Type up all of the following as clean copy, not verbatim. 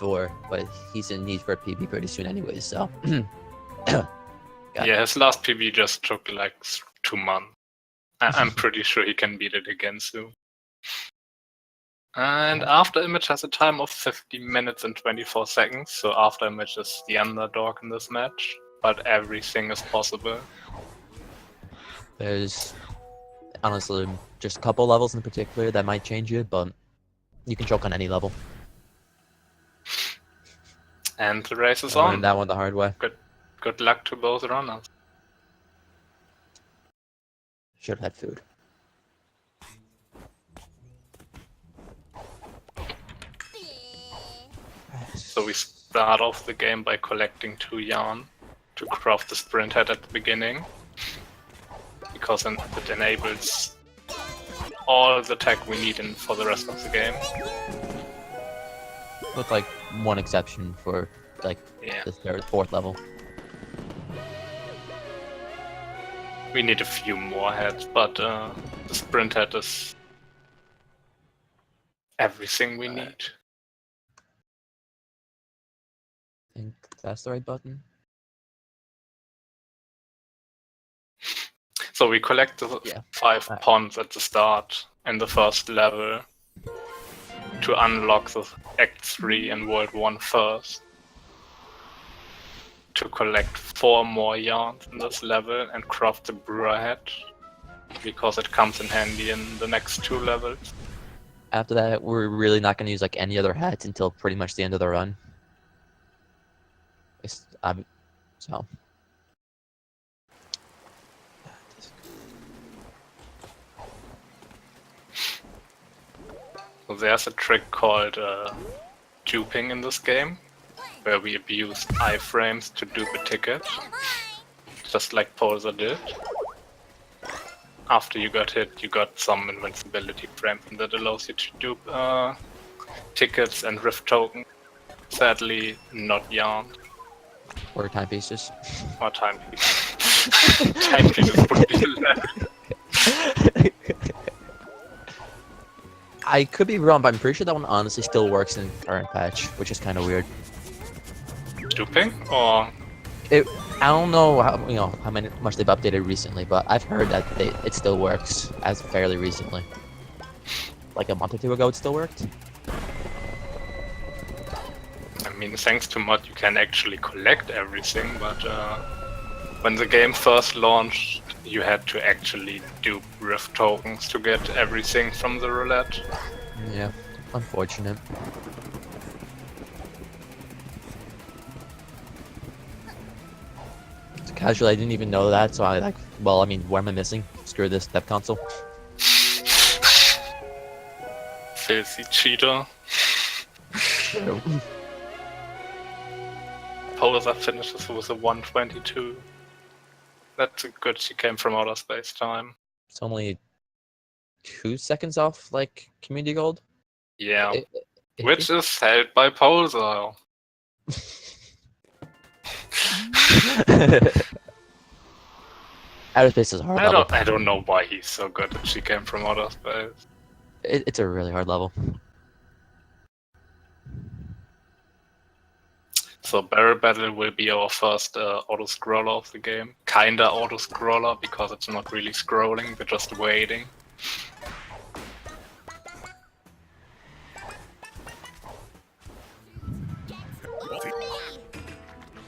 4, but he's in need for a PB pretty soon anyway, so... Yeah, his last PB just took like 2 months. I'm pretty sure he can beat it again soon. And Afterimage has a time of 50 minutes and 24 seconds, so Afterimage is the underdog in this match, but everything is possible. There's honestly just a couple levels in particular that might change it, but you can choke on any level. And the race is I on. learned that one the hard way. Good luck to both runners. Should have had food. So we start off the game by collecting 2 yarn to craft the sprint head at the beginning, because it enables all the tech we need for the rest of the game. With like one exception for like the 3rd, 4th level. We need a few more heads, but the sprint head is everything we need. I think that's the right button. So we collect the 5 ponds at the start in the first level to unlock the Act 3 and World 1 first. To collect 4 more yarns in this level and craft the brewer head, because it comes in handy in the next 2 levels. After that, we're really not going to use like any other hats until pretty much the end of the run. So. So there's a trick called duping in this game, where we abuse iframes to dupe a ticket, just like Polsaar did. After you got hit, you got some invincibility frames, and that allows you to dupe tickets and rift tokens. Sadly, not yarn. Or timepieces. Or timepieces. Timepieces would be I could be wrong, but I'm pretty sure that one honestly still works in the current patch, which is kind of weird. Duping? Or I don't know how much they've updated recently, but I've heard that it still works as fairly recently. Like a month or 2 ago, it still worked. I mean, thanks to mod, you can actually collect everything, but when the game first launched, you had to actually dupe rift tokens to get everything from the roulette. Yeah, unfortunate. Casually, I didn't even know that, so well, I mean, what am I missing? Screw this dev console. Filthy cheater. Polsaar finishes with a 122. That's a good, she came from outer space time. It's only 2 seconds off, like, community gold? Yeah. Which is held by Polsaar. Outer space is a hard level. I don't know why he's so good that she came from outer space. It's a really hard level. So Barrel Battle will be our first auto-scroller of the game. Kinda auto-scroller, because it's not really scrolling, we're just waiting.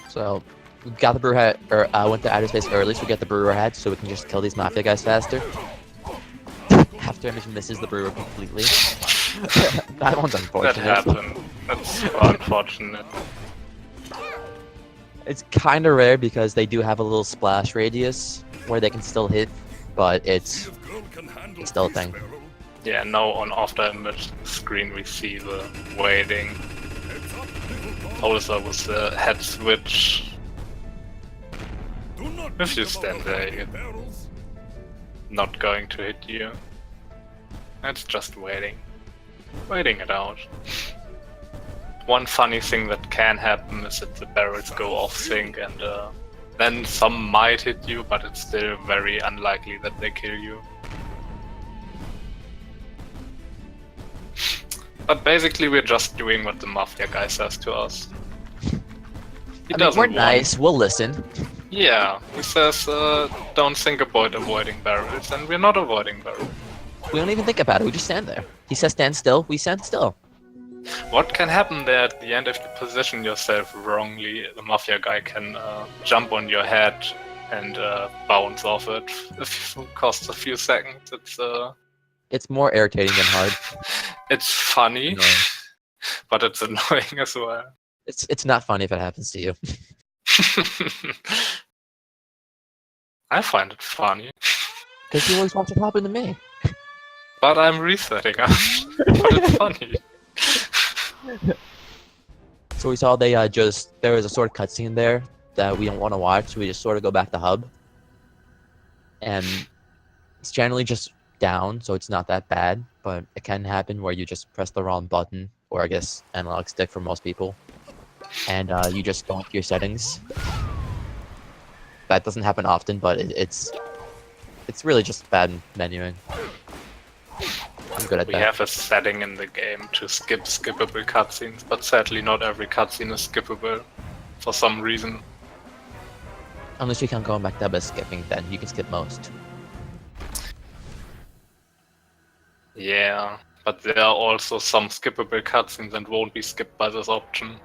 So, we got the brewer hat, or went to outer space early, so we get the brewer hat, so we can just kill these mafia guys faster. Afterimage misses the brewer completely. That one's unfortunate. That happened. That's unfortunate. It's kind of rare because they do have a little splash radius where they can still hit, but it's still a thing. Yeah, now on Afterimage screen we see the waiting. Polsaar with the head switch. If you stand there, you're not going to hit you. It's just waiting. Waiting it out. One funny thing that can happen is that the barrels go off sync, and then some might hit you, but it's still very unlikely that they kill you. But basically, we're just doing what the mafia guy says to us. He I mean, doesn't we're want. nice. We'll listen. Yeah, he says, don't think about avoiding barrels, and we're not avoiding barrels. We don't even think about it. We just stand there. He says stand still. We stand still. What can happen there at the end if you position yourself wrongly? The mafia guy can jump on your head and bounce off it. If it costs a few seconds, It's more irritating than hard. it's funny, Annoying. but it's annoying as well. It's not funny if it happens to you. I find it funny, Because you always watch it happen to me. but I'm resetting up. But it's funny. So we saw there was a sort of cutscene there that we don't want to watch, so we just sort of go back to hub. And it's generally just down, so it's not that bad, but it can happen where you just press the wrong button, or I guess analog stick for most people, and you just go into your settings. That doesn't happen often, but it's really just bad menuing. I'm good at We that. have a setting in the game to skip skippable cutscenes, but sadly not every cutscene is skippable for some reason. Unless you can't go back to skipping, then you can skip most. Yeah, but there are also some skippable cutscenes and won't be skipped by this option.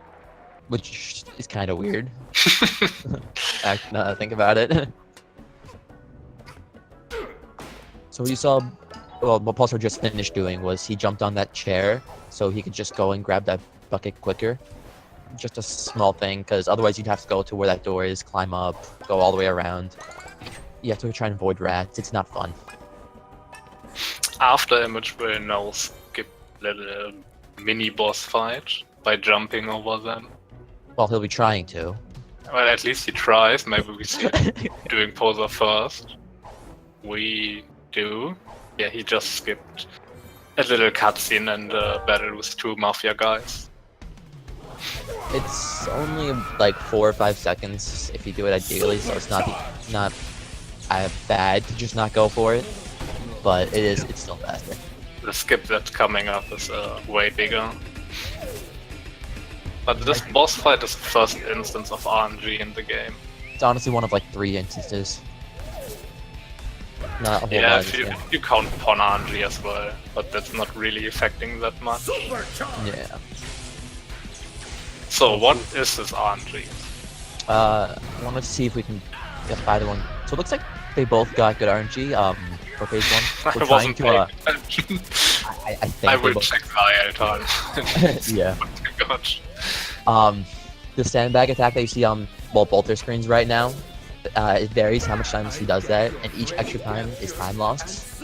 Which is kind of weird. Now that I think about it. So you saw, well, what Polsaar just finished doing was he jumped on that chair so he could just go and grab that bucket quicker. Just a small thing, because otherwise you'd have to go to where that door is, climb up, go all the way around. You have to try and avoid rats. It's not fun. Afterimage will now skip little mini boss fight by jumping over them. Well, he'll be trying to. Well, at least he tries. Maybe we see doing Polsaar first. We do. Yeah, he just skipped a little cutscene and battle with two mafia guys. It's only like 4 or 5 seconds if you do it ideally, so it's not bad to just not go for it. But it's still faster. The skip that's coming up is way bigger. But this boss fight is the first instance of RNG in the game. It's honestly one of like 3 instances. Not a whole Yeah, lot. if you count Pon RNG as well, but that's not really affecting that much. Yeah. So what is this RNG? I wanted to see if we can get by the one. So it looks like they both got good RNG for phase 1. We're I wasn't trying to, paying attention. I think I they will both- check the IL time. Yeah. Oh my gosh. The sandbag attack that you see on both their screens right now, it varies how much times he does that, and each extra time is time lost.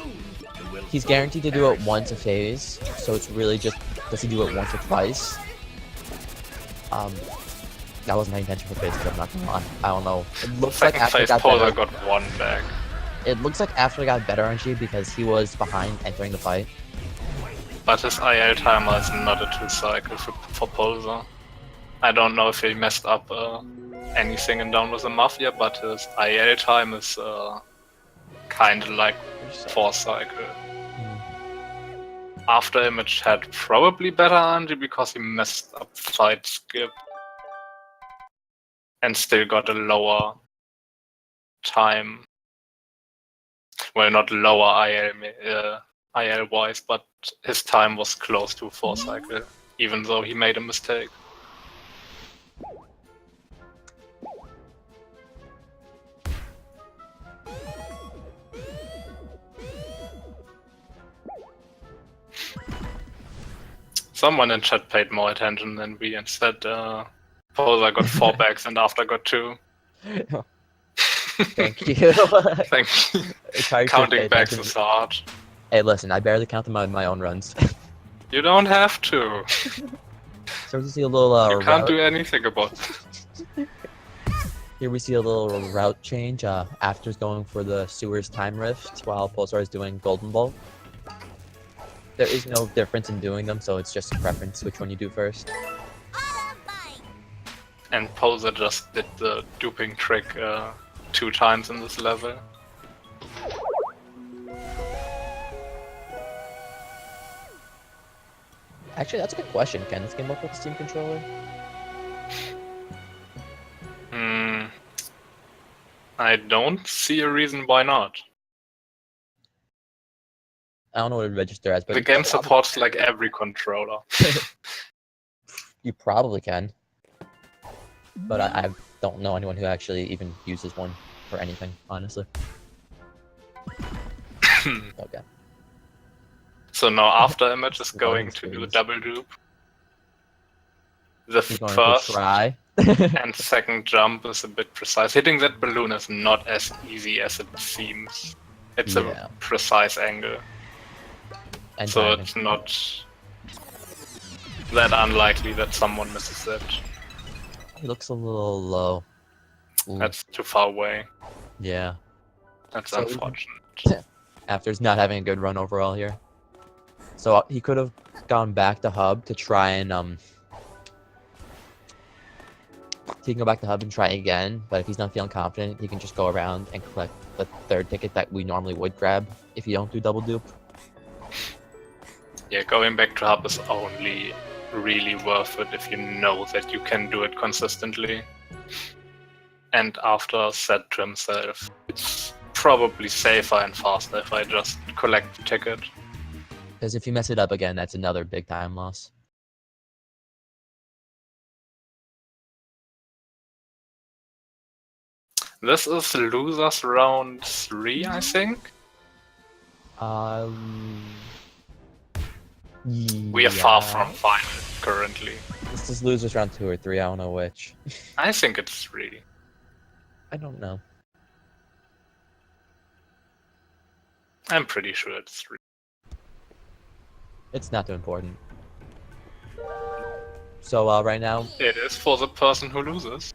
He's guaranteed to do it once a phase, so it's really just, does he do it once or twice? That wasn't my intention for phase 2, I'm not gonna lie. I don't know. It looks like Second after phase, got Polsaar better, got one back. it looks like after got better RNG because he was behind entering the fight. But his IL timer is not a 2 cycle for Polsaar. I don't know if he messed up anything in Down with the Mafia, but his IL time is kinda like 4 cycle. Afterimage had probably better RNG because he messed up fight skip. And still got a lower time. Well, not lower IL wise, but his time was close to 4 cycle, even though he made a mistake. Someone in chat paid more attention than we and said Polsaar got 4 bags and After got 2. Thank you. Thank you. It's hard to Counting pay bags attention. is hard. Hey, listen, I barely count them on my own runs. You don't have to. So we see a little You can't route. do anything about it. Here we see a little route change. After's going for the sewers time rift, while Polsaar is doing Golden Bolt. There is no difference in doing them, so it's just a preference which one you do first. And Polsaar just did the duping trick 2 times in this level. Actually, that's a good question. Can this game work with the Steam controller? I don't see a reason why not. I don't know what it register as, but The you game probably- supports like every controller. You probably can. But I don't know anyone who actually even uses one for anything, honestly. Okay. So now Afterimage is Learning going to do a experience. double dupe. The He's going first to try. and second jump is a bit precise. Hitting that balloon is not as easy as it seems. It's Yeah. a precise angle, And so timing. it's not that unlikely that someone misses it. He looks a little low. Ooh, That's too far away. yeah. That's So- unfortunate. After's not having a good run overall here. So he could have gone back to hub to try and he can go back to hub and try again, but if he's not feeling confident, he can just go around and collect the third ticket that we normally would grab if you don't do double dupe. Yeah, going back to hub is only really worth it if you know that you can do it consistently. And after said to himself, it's probably safer and faster if I just collect the ticket. Because if you mess it up again, that's another big time loss. This is losers round 3, I think. We are far from final currently. This is losers round 2 or 3. I don't know which. I think it's 3. I don't know. I'm pretty sure it's 3. It's not too important. So right now, It is for the person who loses.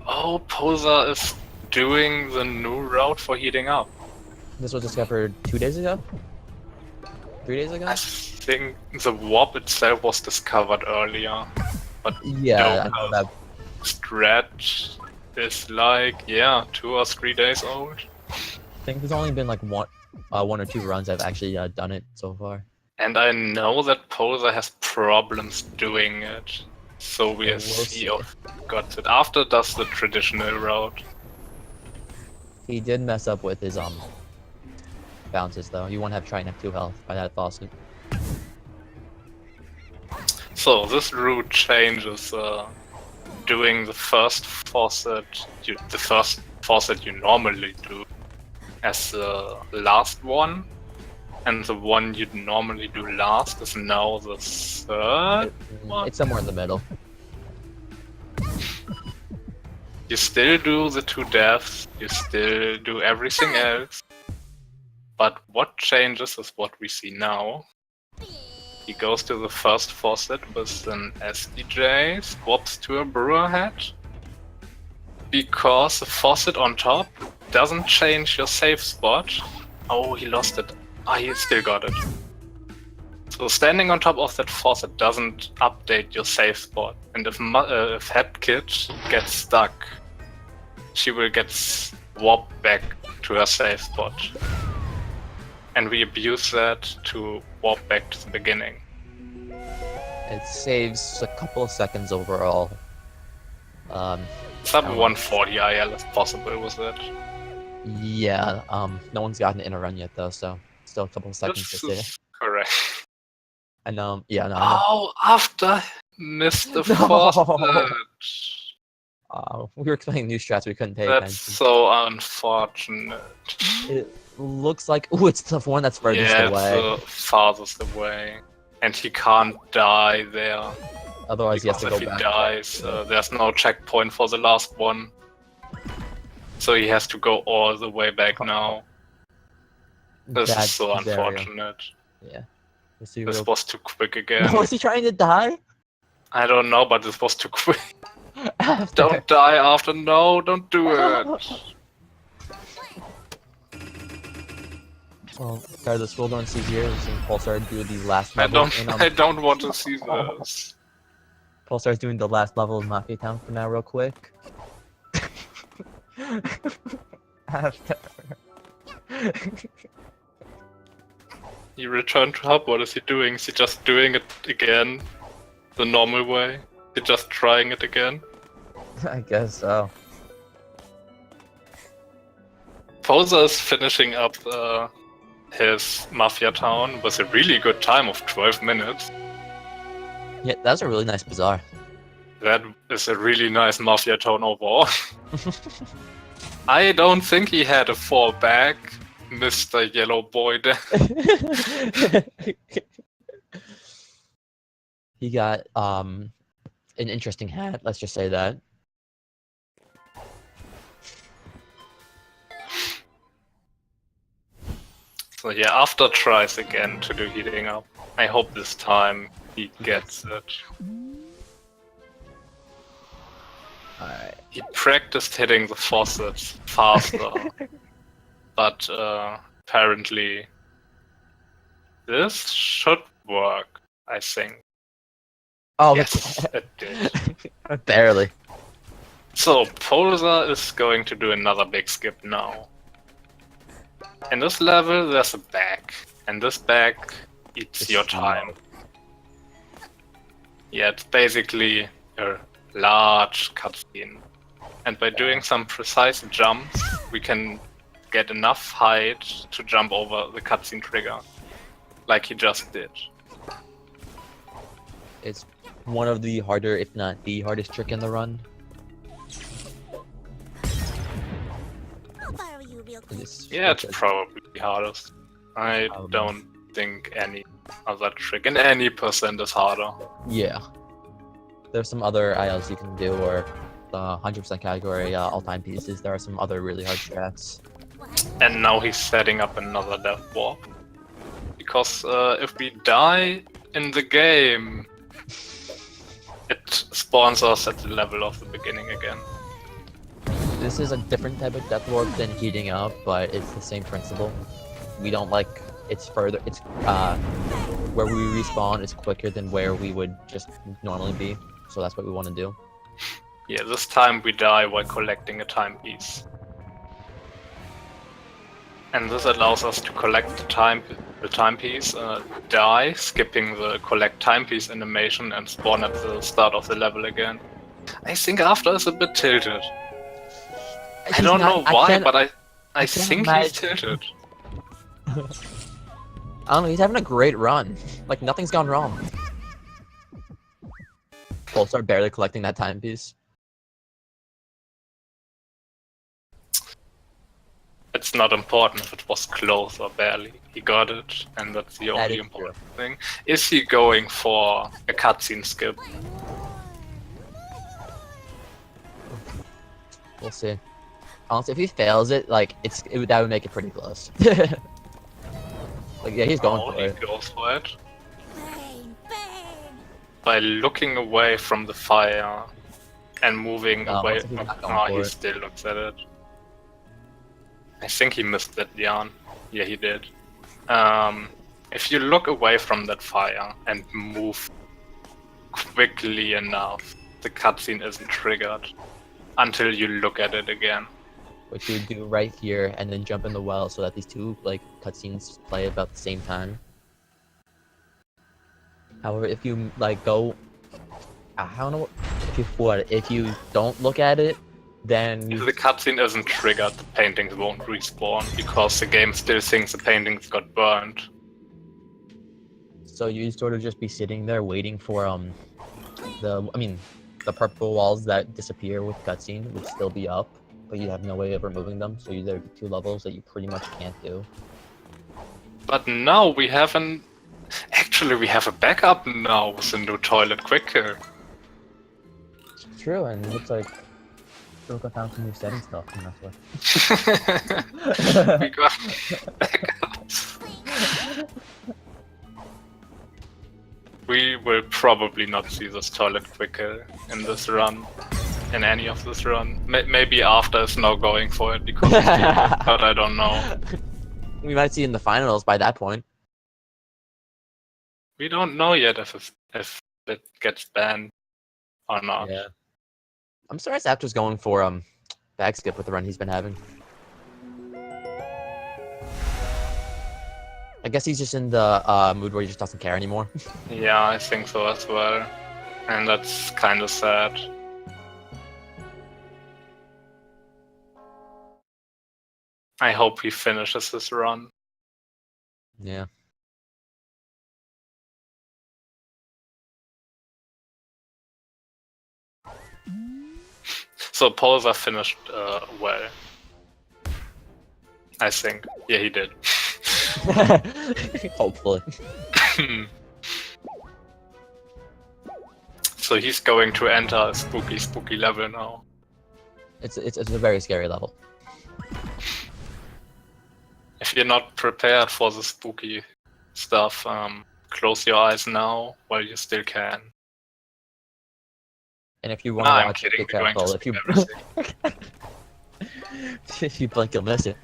Oh, Polsaar is doing the new route for heating up. this was discovered 2 days ago? 3 days ago? I think the warp itself was discovered earlier. But Yeah, I no, know that. stretch is like, yeah, 2 or 3 days old. I think there's only been like one or two runs I've actually done it so far. And I know that Polsaar has problems doing it. So Yeah, we'll we'll see see. if got it. After does the traditional route. He did mess up with his bounces though. You won't have Trinec 2 health by that faucet. So this route changes doing the first faucet you normally do as the last one, and the one you'd normally do last is now the third. What? It's somewhere in the middle. You still do the 2 deaths, you still do everything else, but what changes is what we see now. He goes to the first faucet with an SDJ, swaps to a brewer hat, because the faucet on top doesn't change your save spot. Oh, he lost it. Ah, he still got it. So standing on top of that faucet doesn't update your save spot, and if Headkit gets stuck, she will get swapped back to her save spot. And we abuse that to warp back to the beginning. It saves a couple of seconds overall. Sub 140 IL is possible with it. Yeah, no one's gotten in a run yet though, so still a couple of seconds to This say. is correct. And yeah, no, I know. Oh, after missed the No. faucet. We were explaining new strats, we couldn't pay That's attention. so unfortunate. It looks like it's the one that's furthest Yeah, away. it's the farthest away. And he can't die there. Otherwise, he has Because to if go he back. dies, there's no checkpoint for the last one. So he has to go all the way back now. This is That's so very- unfortunate. Yeah. Let's see This real- was too quick again. No, is he trying to die? I don't know, but this was too quick. After. Don't die after. No, don't do it. Well, regardless, we'll go and see here. We've seen Polsaar do the last I level. don't. And, I don't want to see this. Polsaar's doing the last level of Mafia Town for now, real quick. After. He returned to hub. What is he doing? Is he just doing it again? The normal way? Is he just trying it again? I guess so. Polsaar is finishing up his Mafia town with a really good time of 12 minutes. Yeah, that was a really nice bazaar. That is a really nice Mafia town overall. I don't think he had a fallback, Mr. Yellow Boy. He got an interesting hat, let's just say that. So yeah, after tries again to do heating up. I hope this time he gets it. Alright. He practiced hitting the faucets faster, but apparently this should work, I think. Oh, Yes, it did. barely. So Polsaar is going to do another big skip now. In this level there's a bag, and this bag eats your time. Yeah, it's basically a large cutscene. And by doing some precise jumps, we can get enough height to jump over the cutscene trigger. Like he just did. It's one of the harder, if not the hardest trick in the run. Yeah, it's probably the hardest. I don't think any other trick in any percent is harder. Yeah. There's some other ILs you can do, or the 100% category all-time pieces. There are some other really hard strats. And now he's setting up another death warp. Because if we die in the game, it spawns us at the level of the beginning again. This is a different type of death warp than heating up, but it's the same principle. We don't like it's further. It's where we respawn is quicker than where we would just normally be. So that's what we want to do. Yeah, this time we die while collecting a timepiece. And this allows us to collect the timepiece, die, skipping the collect timepiece animation and spawn at the start of the level again. I think After is a bit tilted. I don't know why, but I think he's tilted. I don't know, he's having a great run. Like, nothing's gone wrong. Polsaar barely collecting that timepiece. It's not important if it was close or barely. He got it, and that's the only important thing. Is he going for a cutscene skip? We'll see. Honestly, if he fails it, like, that would make it pretty close. Like, yeah, he's going for it. He goes for it. By looking away from the fire and moving away. He still looks at it. I think he missed that yarn. Yeah, he did. If you look away from that fire and move quickly enough, the cutscene isn't triggered until you look at it again. Which you would do right here, and then jump in the well so that these two like cutscenes play about the same time. However, if you like go, I don't know if you don't look at it, then if the cutscene isn't triggered, the paintings won't respawn because the game still thinks the paintings got burned. So you'd sort of just be sitting there waiting for the purple walls that disappear with cutscene would still be up, but you have no way of removing them. So there are two levels that you pretty much can't do. But now we have actually we have a backup now with the new toilet quick kill. True, and it looks like Silka found some new setting stuff to mess with. We got backups. We will probably not see this toilet quick kill in this run, in any of this run. Maybe After is now going for it because it's but I don't know. We might see in the finals by that point. We don't know yet if it gets banned or not. Yeah. I'm surprised After's going for bag skip with the run he's been having. I guess he's just in the mood where he just doesn't care anymore. Yeah, I think so as well. And that's kind of sad. I hope he finishes his run. Yeah. So Polsaar finished well. I think. Yeah, he did. Hopefully. So he's going to enter a spooky level now. It's a very scary level. If you're not prepared for the spooky stuff, close your eyes now while you still can. And if you want to I'm watch kidding, it, be we're going to careful. skip If you blink, you'll miss it.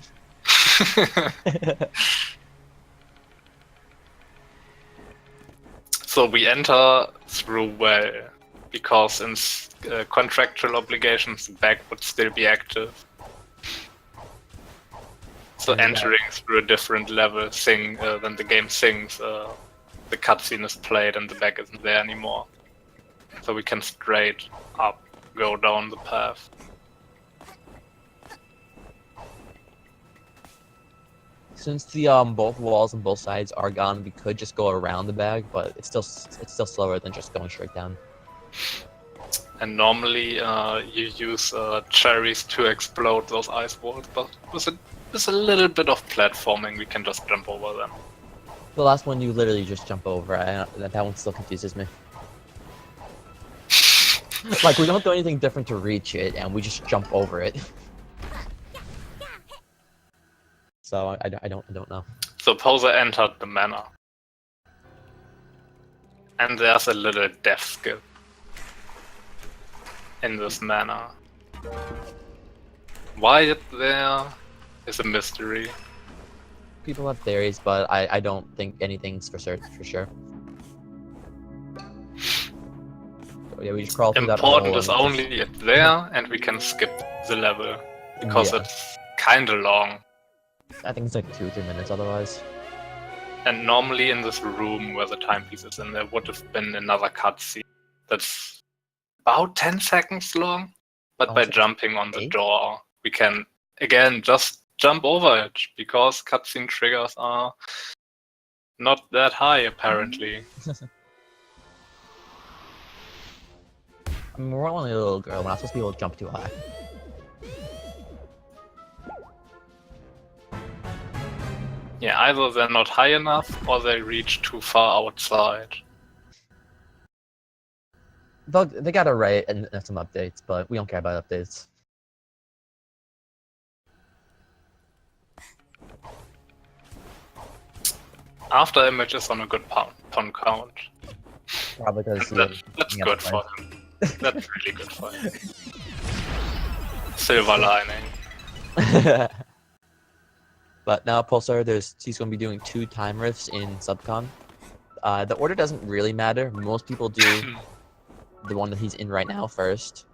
So we enter through well, because in contractual obligations the bag would still be active. So Yeah. entering through a different level thing than the game sings, the cutscene is played and the bag isn't there anymore. So we can straight up go down the path. Since the both walls on both sides are gone, we could just go around the bag, but it's still slower than just going straight down. And normally you use cherries to explode those ice walls, but with a little bit of platforming we can just jump over them. The last one you literally just jump over. That one still confuses me. Like we don't do anything different to reach it, and we just jump over it. So I don't know. So Polsaar entered the manor. And there's a little death skill in this manor. Why it there is a mystery. People have theories, but I don't think anything's for sure. So yeah, we just crawl through that hole. Important is only it there, and we can skip the level because Yeah. it's kinda long. I think it's like 2 or 3 minutes otherwise. And normally in this room where the timepiece is in, there would have been another cutscene that's about 10 seconds long. But by Also, jumping on the 8? door, we can again just jump over it because cutscene triggers are not that high apparently. I mean, we're only a little girl. We're not supposed to be able to jump too high. Yeah, either they're not high enough or they reach too far outside. They got it right and some updates, but we don't care about updates. Afterimage is on a good pun count. Probably because That's good for him. That's really good for him. Silver lining. But now Polsaar, he's going to be doing 2 time rifts in Subcon. The order doesn't really matter. Most people do the one that he's in right now first.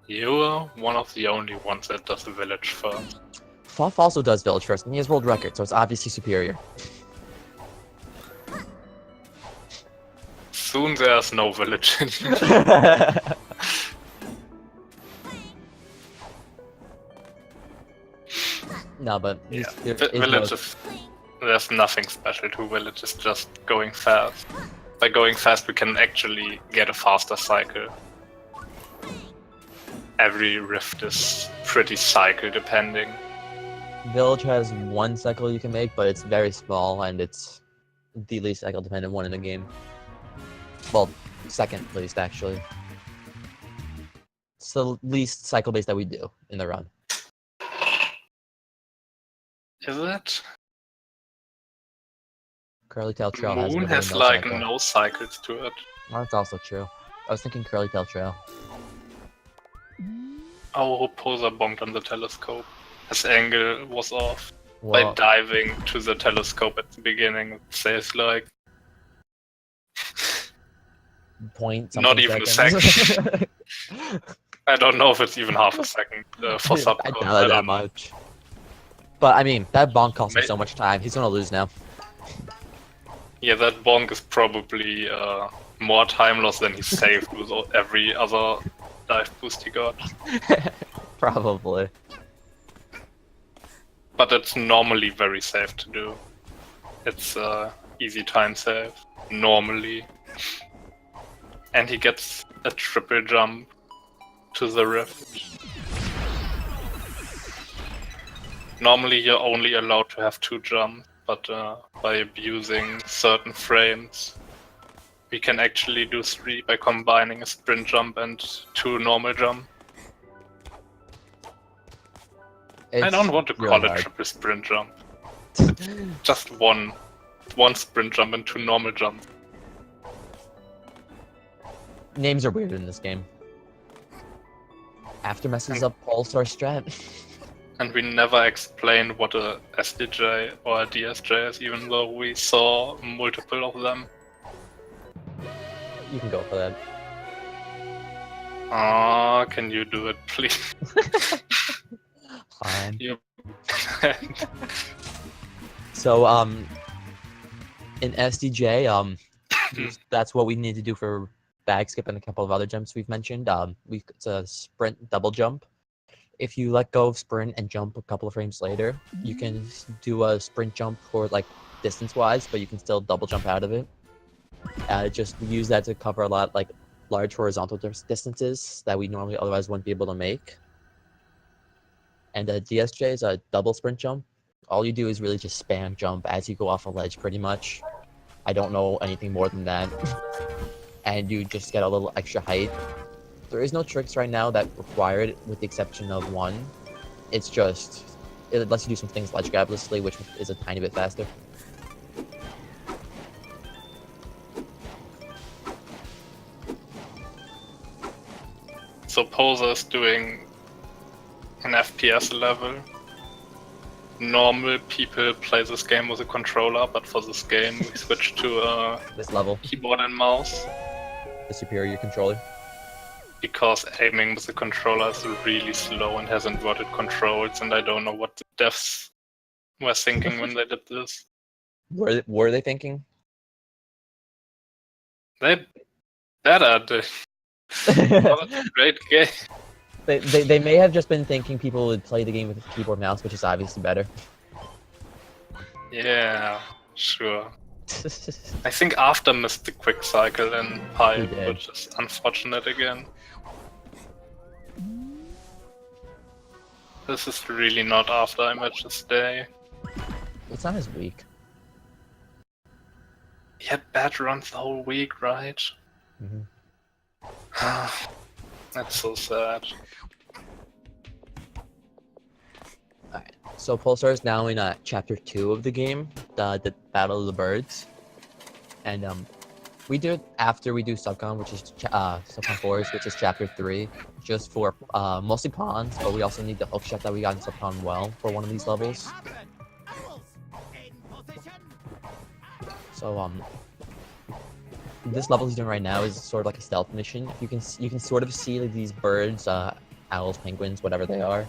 You're one of the only ones that does the village first. Fuff also does village first, and he has world record, so it's obviously superior. Soon there's no village anymore. No, but Yeah, there is villages. There's nothing special to villages, just going fast. By going fast, we can actually get a faster cycle. Every rift is pretty cycle depending. Village has 1 cycle you can make, but it's very small, and it's the least cycle dependent one in the game. Well, second least actually. It's the least cycle base that we do in the run. Is it? Curly Tail Trail has Moon literally has no like cycle. no cycles to it. Oh, that's also true. I was thinking Curly Tail Trail. Oh, Polsaar bonked on the telescope. His angle was off. By Well, diving to the telescope at the beginning, it says like point not something even a seconds. second. I don't know if it's even half a second for I subcon. doubt it that much. But I mean, that bonk cost him so much time. He's gonna lose now. Yeah, that bonk is probably more time loss than he saved with every other dive boost he got. Probably. But it's normally very safe to do. It's easy time save, normally. And he gets a triple jump to the rift. Normally you're only allowed to have 2 jumps, but by abusing certain frames, we can actually do 3 by combining a sprint jump and 2 normal jump. I don't want to call it triple sprint jump. It's just one sprint jump and 2 normal jumps. Names are weird in this game. After messes up Polsaar strat. And we never explained what a SDJ or a DSJ is, even though we saw multiple of them. You can go for that. Ah, can you do it, please? Fine. You... So, in SDJ, that's what we need to do for bag skip and a couple of other jumps we've mentioned. It's a sprint double jump. If you let go of sprint and jump a couple of frames later, you can do a sprint jump for like distance-wise, but you can still double jump out of it. Just use that to cover a lot like large horizontal distances that we normally otherwise wouldn't be able to make. And DSJ is a double sprint jump. All you do is really just spam jump as you go off a ledge, pretty much. I don't know anything more than that. And you just get a little extra height. There is no tricks right now that require it, with the exception of one. It's just, it lets you do some things ledge grablessly, which is a tiny bit faster. So Polsaar is doing an FPS level. Normal people play this game with a controller, but for this game we switched to this level keyboard and mouse. The superior controller. Because aiming with the controller is really slow and has inverted controls, and I don't know what the devs were thinking when they did this. Were they thinking? They better did. What a great game. They may have just been thinking people would play the game with a keyboard mouse, which is obviously better. Yeah, sure. I think After missed the quick cycle in Pipe, which is unfortunate again. This is really not Afterimage's day. It's not his week. He had bad runs the whole week, right? Mm-hmm. That's so sad. Alright, so Polsaar is now in chapter 2 of the game, the Battle of the Birds. And we do it after we do Subcon, which is Subcon Forest, which is chapter 3, just for mostly pawns, but we also need the hook shot that we got in Subcon well for one of these levels. So this level he's doing right now is sort of like a stealth mission. You can sort of see like these birds, owls, penguins, whatever they are.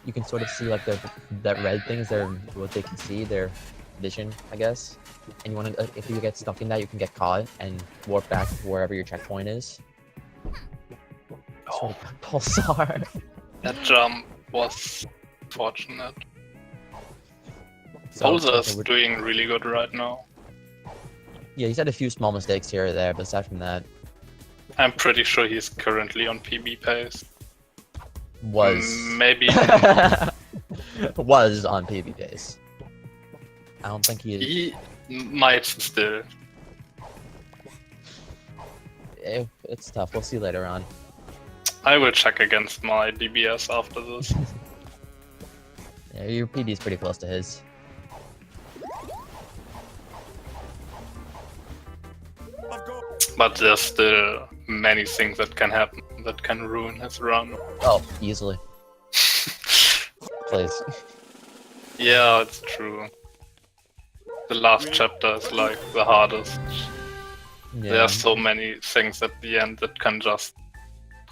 You can sort of see like that red things. They're what they can see. Their vision, I guess. And you want to, if you get stuck in that, you can get caught and warp back to wherever your checkpoint is. Oh, Polsaar. That jump was fortunate. So, Polsaar is doing really good right now. Yeah, he's had a few small mistakes here or there, but aside from that, I'm pretty sure he's currently on PB pace. Was maybe was on PB pace. I don't think he is. He might still. It's tough. We'll see later on. I will check against my DBS after this. Yeah, your PB is pretty close to his. But there's still many things that can happen that can ruin his run. Oh, easily. Please. Yeah, it's true. The last chapter is like the hardest. Yeah. There are so many things at the end that can just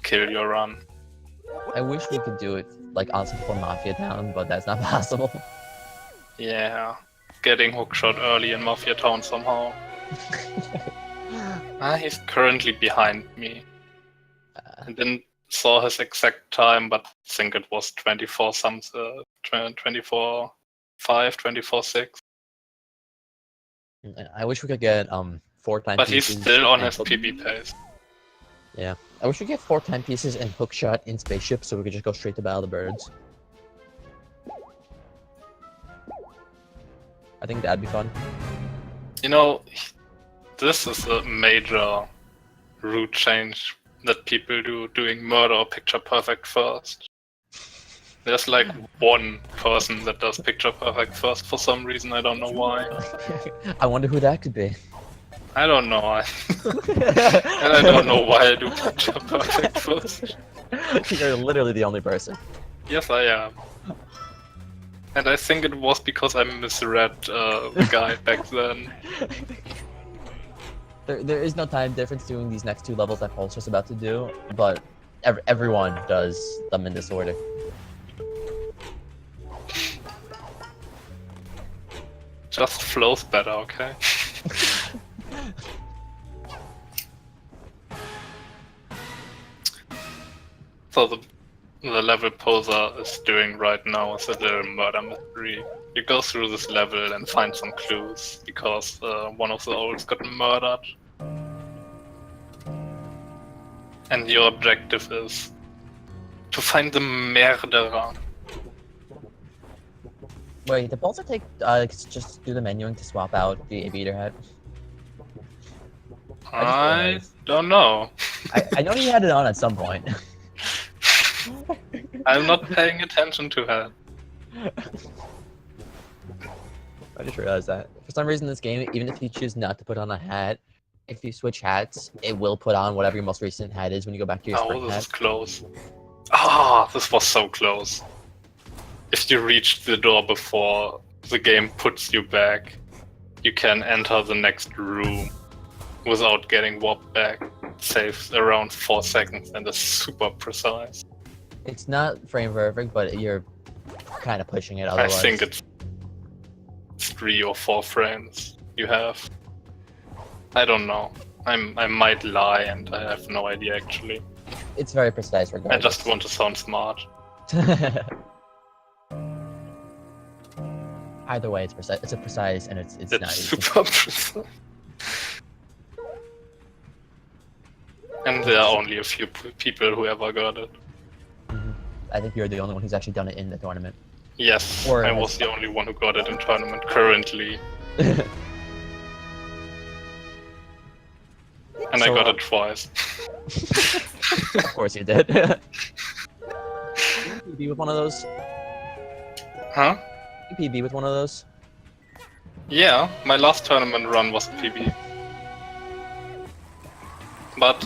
kill your run. I wish we could do it like also for Mafia Town, but that's not possible. Yeah, getting hookshot early in Mafia Town somehow. He's currently behind me. I didn't saw his exact time, but I think it was 24 something, 24 5, 24 6. I wish we could get 4 time But he's pieces. still on and his hook- PB pace. Yeah, I wish we could get 4 time pieces and hookshot in spaceship, so we could just go straight to Battle of the Birds. I think that'd be fun. You know, this is a major route change that people do, doing murder or picture perfect first. There's like one person that does picture perfect first for some reason, I don't know why. I wonder who that could be. I don't know. And I don't know why I do picture perfect first. You're literally the only person. Yes, I am. And I think it was because I misread the guy back then. There is no time difference doing these next 2 levels that Polsaar's about to do, but everyone does them in this order. Just flows better, okay? So the level Polsaar is doing right now is a little murder mystery. You go through this level and find some clues, because one of the olds got murdered. And your objective is to find the murderer. Wait, did Polsaar take just do the menuing to swap out the aviator hat? I don't know. I know he had it on at some point. I'm not paying attention to her. I just realized that. For some reason, this game, even if you choose not to put on a hat, if you switch hats, it will put on whatever your most recent hat is when you go back to your Oh, spring this hat. is close. Ah, this was so close. If you reach the door before the game puts you back, you can enter the next room without getting warped back. It saves around 4 seconds and is super precise. It's not frame perfect, but you're kind of pushing it otherwise. I think it's 3 or 4 frames you have. I don't know. I might lie and I have no idea actually. It's very precise I regardless. just want to sound smart. Either way, it's precise. It's a precise, and it's It's nice. super precise. And there are only a few people who ever got it. I think you're the only one who's actually done it in the tournament. Yes, Or I has- was the only one who got it in tournament currently. And I So, got it twice. Of course you did. PB with one of those? Huh? PB with one of those? Yeah, my last tournament run was a PB. But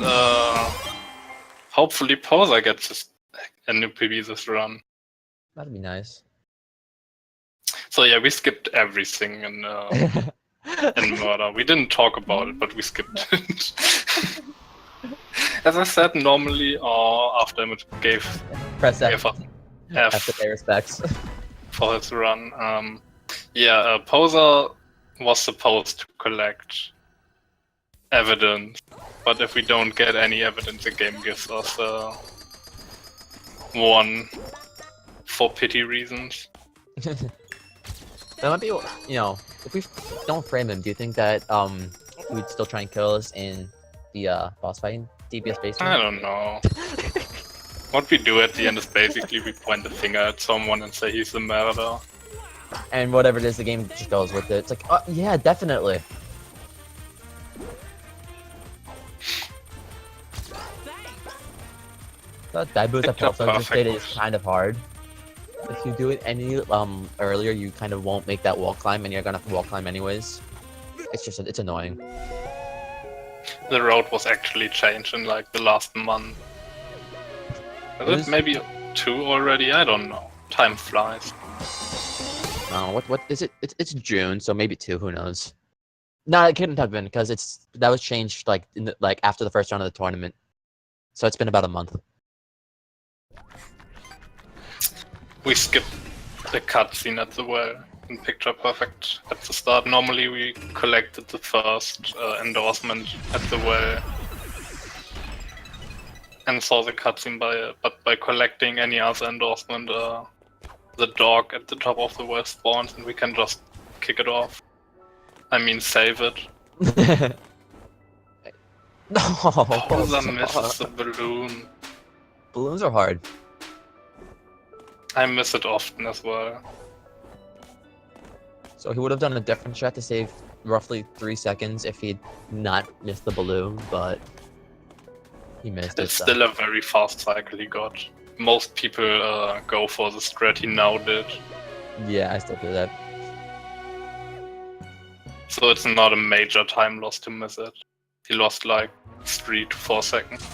hopefully Polsaar gets a new PB this run. That'd be nice. So yeah, we skipped everything in Murder. We didn't talk about it, but we skipped it. As I said, normally Afterimage gave Press F. F. F to pay respects. for his run. Polsaar was supposed to collect evidence, but if we don't get any evidence, the game gives us 1 for pity reasons. That might be, you know, if we don't frame him, do you think that he would still try and kill us in the boss fight in DBS basement? I don't know. What we do at the end is basically we point the finger at someone and say he's the murderer. And whatever it is, the game just goes with it. It's like, yeah, definitely. That boost that Picture Polsaar just did perfect. is kind of hard. If you do it any earlier, you kind of won't make that wall climb, and you're gonna have to wall climb anyways. It's just it's annoying. The road was actually changed in like the last month. It Is is? it maybe 2 already? I don't know. Time flies. What is it? It's June, so maybe 2. Who knows? No, it couldn't have been because that was changed like after the first round of the tournament, so it's been about a month. We skipped the cutscene at the well. and picture perfect at the start. Normally we collected the first endorsement at the well and saw the cutscene by it, but by collecting any other endorsement, the dog at the top of the well spawns and we can just kick it off. I mean, save it. No. Polsaar misses the balloon. Balloons are hard. I miss it often as well. So he would have done a different shot to save roughly 3 seconds if he'd not missed the balloon, but he missed it. It's still a very fast cycle he got. Most people go for the strat he now did. Yeah, I still do that. So it's not a major time loss to miss it. He lost like 3 to 4 seconds.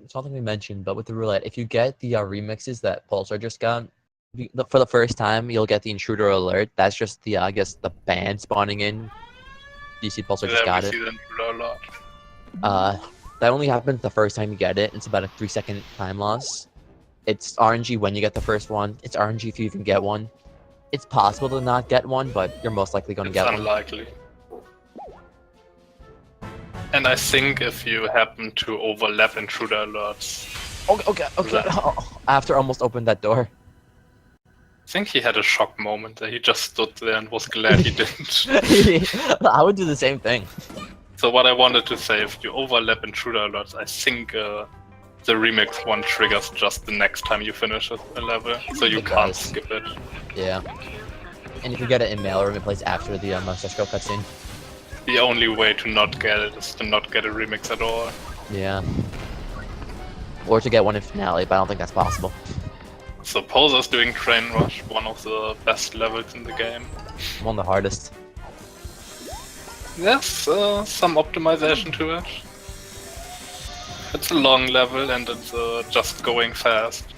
Something we mentioned, but with the roulette, if you get the remixes that Polsaar just got, for the first time, you'll get the intruder alert. That's just the, I guess, the band spawning in. You see Polsaar just got it. See the intruder alert. That only happens the first time you get it. It's about a 3-second time loss. It's RNG when you get the first one. It's RNG if you even get one. It's possible to not get one, but you're most likely going to get one. It's unlikely. And I think if you happen to overlap intruder alerts... Okay. Oh, after almost opened that door. I think he had a shock moment that he just stood there and was glad he didn't. I would do the same thing. So what I wanted to say, if you overlap intruder alerts, I think the remix one triggers just the next time you finish a level, so you can't skip it. Yeah. And if you get it in mail or in place after the Mustache Girl cutscene. The only way to not get it is to not get a remix at all. Yeah. Or to get one in finale, but I don't think that's possible. So Polsaar's doing Train Rush, one of the best levels in the game. One of the hardest. There's some optimization to it. It's a long level and it's just going fast.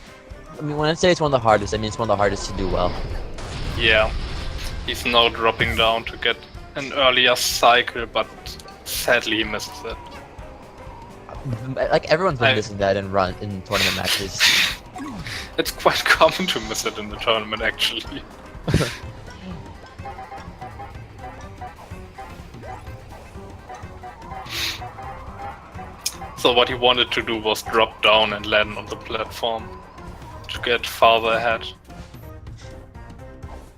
I mean, when I say it's one of the hardest, I mean it's one of the hardest to do well. Yeah. He's now dropping down to get an earlier cycle, but sadly he misses it. Like, everyone's been missing that in tournament matches. It's quite common to miss it in the tournament, actually. So what he wanted to do was drop down and land on the platform to get farther ahead.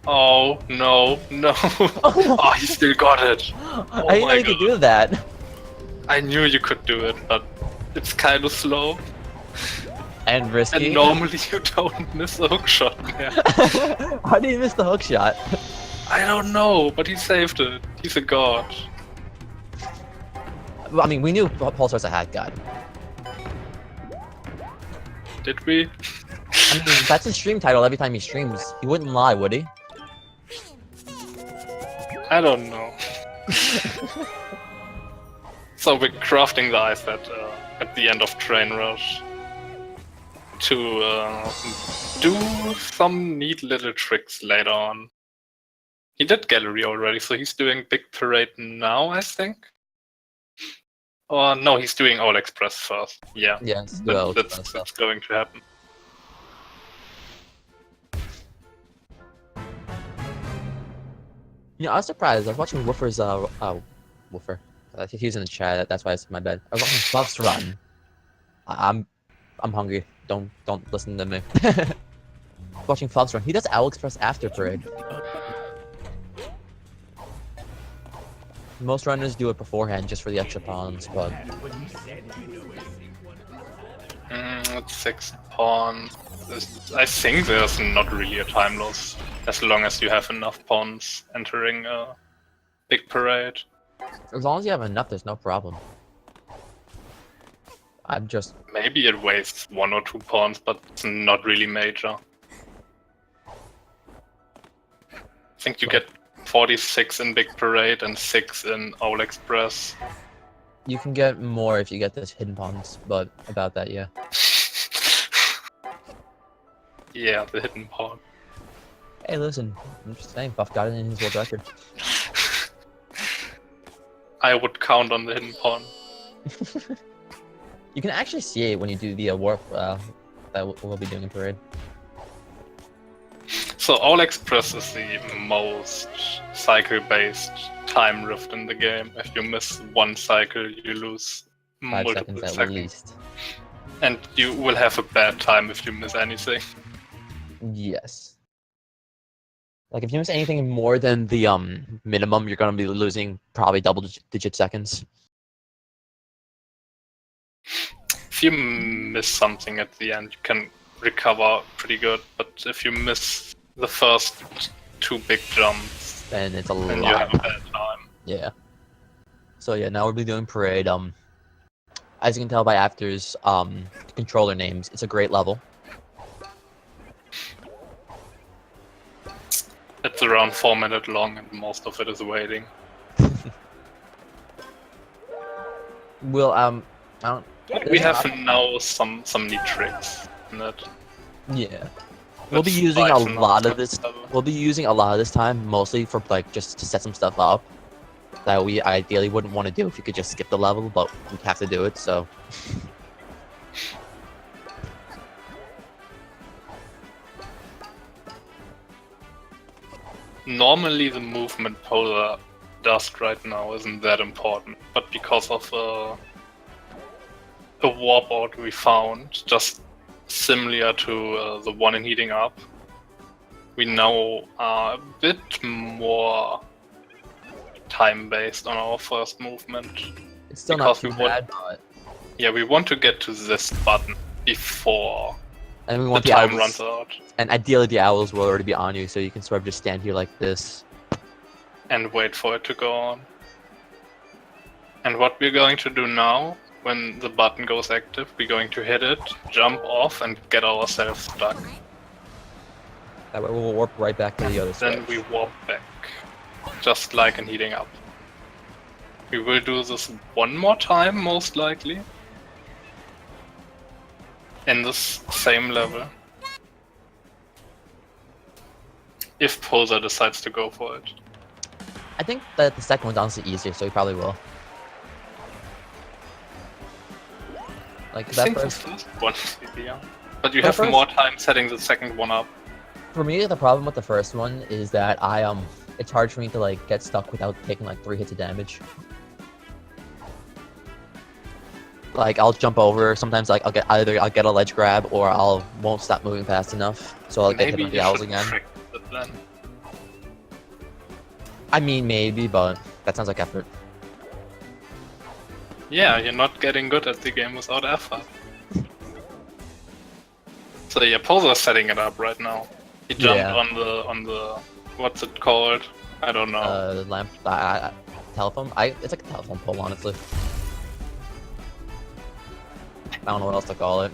Oh, no. Oh, he still got it. Oh, I didn't know you could do that. I knew you could do it, but it's kind of slow. And risky. And normally you don't miss a hook shot, man. How did he miss the hook shot? I don't know, but he saved it. He's a god. Well, I mean, we knew Polsaar's a hack god. Did we? I mean, that's his stream title every time he streams. He wouldn't lie, would he? I don't know. So we're crafting the ice at the end of Train Rush to do some neat little tricks later on. He did Gallery already, so he's doing Big Parade now, I think. Or no, he's doing All Express first. Yeah, Yes, that's going to happen. You know, I was surprised. I was watching Woofer's Woofer. I think he was in the chat. That's why it's my bad. I was watching Buff's run. I'm hungry. Don't listen to me. Watching Fluff's run. He does Owl Express after Parade. Most runners do it beforehand just for the extra pawns, but It's 6 pawns. I think there's not really a time loss as long as you have enough pawns entering a Big Parade. as long as you have enough, there's no problem. I'm just... Maybe it wastes 1 or 2 pawns, but it's not really major. I think you get 46 in Big Parade and 6 in Owl Express. You can get more if you get this hidden pawns, but about that, yeah. Yeah, the hidden pawn. Hey, listen, I'm just saying, Buff got it in his world record. I would count on the hidden pawn. You can actually see it when you do the warp, that that we'll be doing in parade. So All Express is the most cycle-based time rift in the game. If you miss one cycle, you lose 5 multiple seconds at seconds. least. And you will have a bad time if you miss anything. Yes. Like if you miss anything more than the minimum, you're gonna be losing probably double-digit seconds. If you miss something at the end, you can recover pretty good. But if you miss the first 2 big jumps, then it's a then lot. you have a bad time. Yeah. So yeah, now we'll be doing parade. As you can tell by After's controller names, it's a great level. It's around 4 minutes long, and most of it is waiting. We'll I don't. We have now some neat tricks in it. Yeah. We'll be That's using a Bison lot on of this. level. We'll be using a lot of this time mostly for like just to set some stuff up that we ideally wouldn't want to do if you could just skip the level, but we have to do it. So. Normally the movement Polsaar does right now isn't that important, but because of a warp out we found, just similar to the one in Heating Up, we now are a bit more time-based on our first movement. It's still Because not too we want- bad, but Yeah, we want to get to this button before and we the want the time owls, runs out. and ideally the owls will already be on you, so you can sort of just stand here like this. And wait for it to go on. And what we're going to do now, when the button goes active, we're going to hit it, jump off, and get ourselves stuck. That way we'll warp right back to the other Then switch. we warp back, just like in Heating Up. We will do this one more time, most likely. In this same level. If Polsaar decides to go for it. I think that the second one's honestly easier, so he probably will. Like I that think first. the first one is easier. But you The have first- more time setting the second one up. For me, the problem with the first one is that it's hard for me to like get stuck without taking like 3 hits of damage. Like I'll jump over. Sometimes like I'll get a ledge grab or won't stop moving fast enough, so I'll get hit Maybe on the you owls should again. practice it then. I mean maybe, but that sounds like effort. Yeah, you're not getting good at the game without effort. So yeah, Polsaar's setting it up right now. He jumped Yeah. on the what's it called? I don't know. Lamp, telephone. It's like a telephone pole, honestly. I don't know what else to call it.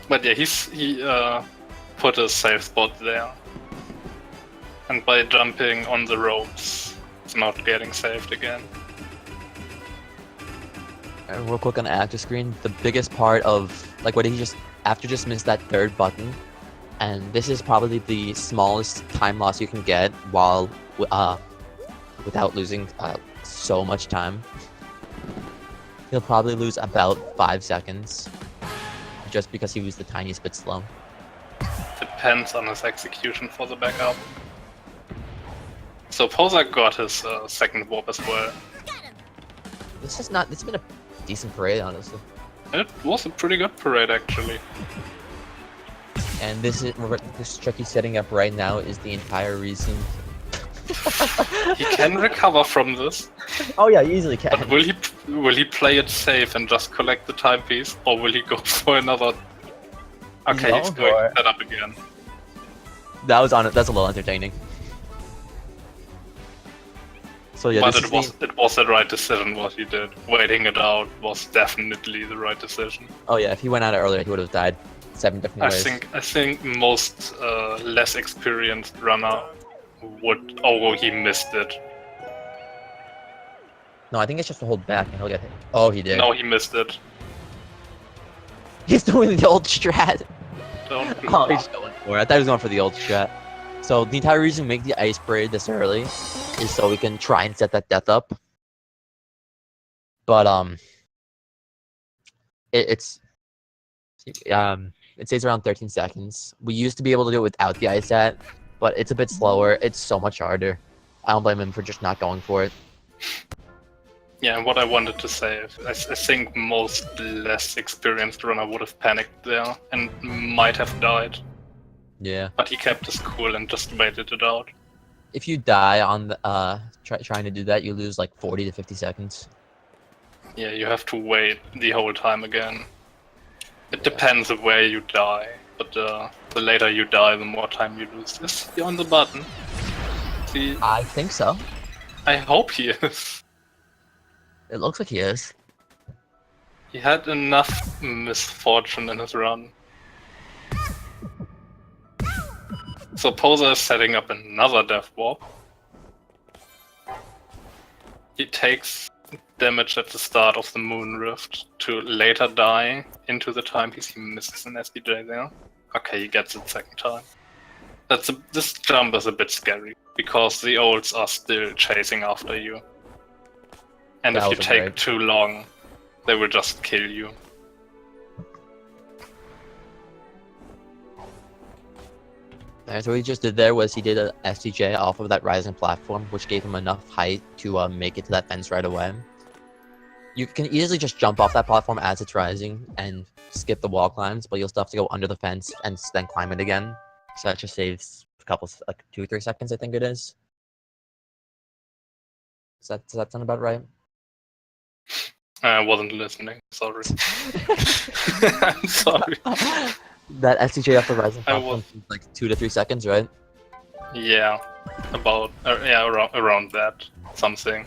But yeah, he put a safe spot there. And by jumping on the ropes, it's not getting saved again. And real quick on the actor screen, the biggest part of like what he just missed that third button, and this is probably the smallest time loss you can get while without losing so much time. He'll probably lose about 5 seconds, just because he was the tiniest bit slow. Depends on his execution for the backup. So Polsaar got his second warp as well. It's been a decent parade, honestly. It was a pretty good parade actually. And this trick he's setting up right now is the entire reason. He can recover from this, Oh yeah, he easily can. but will he play it safe and just collect the timepiece, or will he go for another? Okay, he's going to set up again. That's a little entertaining. So yeah, But this it was the right decision what he did. Waiting it out was definitely the right decision. Oh yeah, if he went at it earlier, he would have died 7 different ways. I think most less experienced runner would. Oh, he missed it. No, I think it's just to hold back and he'll get hit. Oh, he did. No, he missed it. He's doing the old strat. Don't do Oh, that. he's going for it. I thought he was going for the old strat. So the entire reason we make the ice parade this early is so we can try and set that death up. But it's It stays around 13 seconds. We used to be able to do it without the ice at, but it's a bit slower. It's so much harder. I don't blame him for just not going for it. Yeah, and what I wanted to say, I think most less experienced runner would have panicked there and might have died. Yeah. But he kept his cool and just waited it out. If you die on the, trying to do that, you lose like 40 to 50 seconds. Yeah, you have to wait the whole time again. It depends of where you die, but the later you die, the more time you lose. Is he on the button? See, I think so. I hope he is. It looks like he is. He had enough misfortune in his run. So Polsaar is setting up another death warp. He takes damage at the start of the moon rift to later die into the timepiece. He misses an SDJ there. Okay, he gets it second time. This jump is a bit scary because the olds are still chasing after you. And if you take too long, they will just kill you. Alright, so what he just did there was he did a SDJ off of that rising platform, which gave him enough height to make it to that fence right away. You can easily just jump off that platform as it's rising and skip the wall climbs, but you'll still have to go under the fence and then climb it again. So that just saves a couple, like 2-3 seconds, I think it is. Does that sound about right? I wasn't listening. Sorry. I'm sorry. That SDJ off the rising platform takes like 2 to 3 seconds, right? Yeah, about around that something.